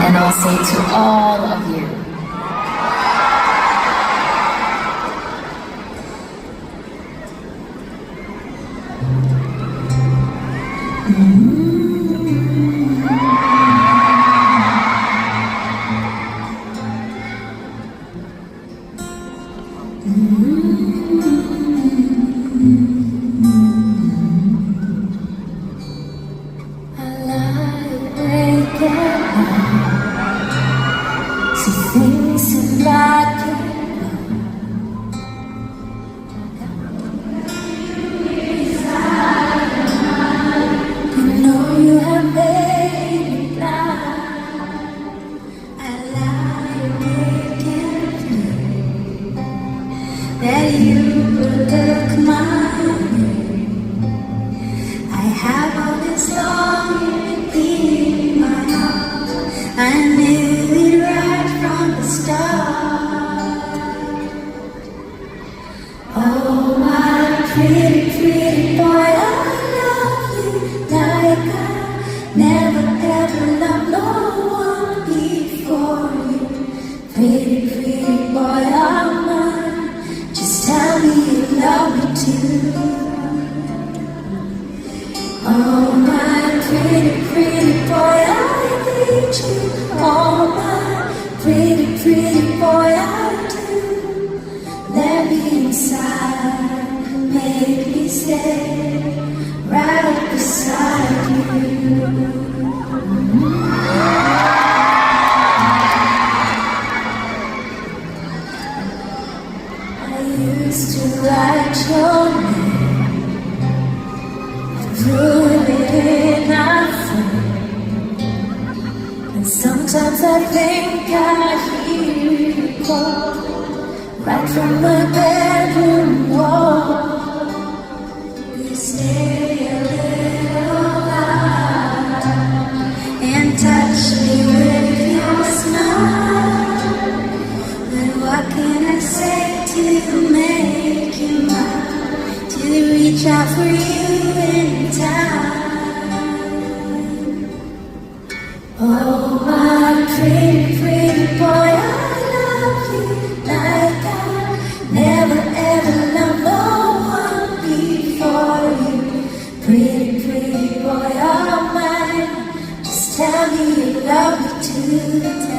And I'll say to all of you, so things seem like you know you have made me blind. I lie awake and pray that you will look my way. I have all this longing in my heart. I knew it right from the start. Oh, my pretty, pretty boy, I love you like I never ever loved no one before you. Pretty, pretty boy, I'm mine. Just tell me you love me too. Oh, my pretty, pretty boy, I need you. Oh, my pretty, pretty boy, I do. Let me inside, make me stay right beside you. I used to write your name, put it in a frame, and sometimes I think I hear you call right from the bedroom wall. You stay a little while and touch me with your smile. But what can I say to make you mine? To reach out for you in time. Oh, my pretty, pretty boy, I love you like I never ever loved no one before you. Pretty, pretty boy, all mine. Just tell me you love me too.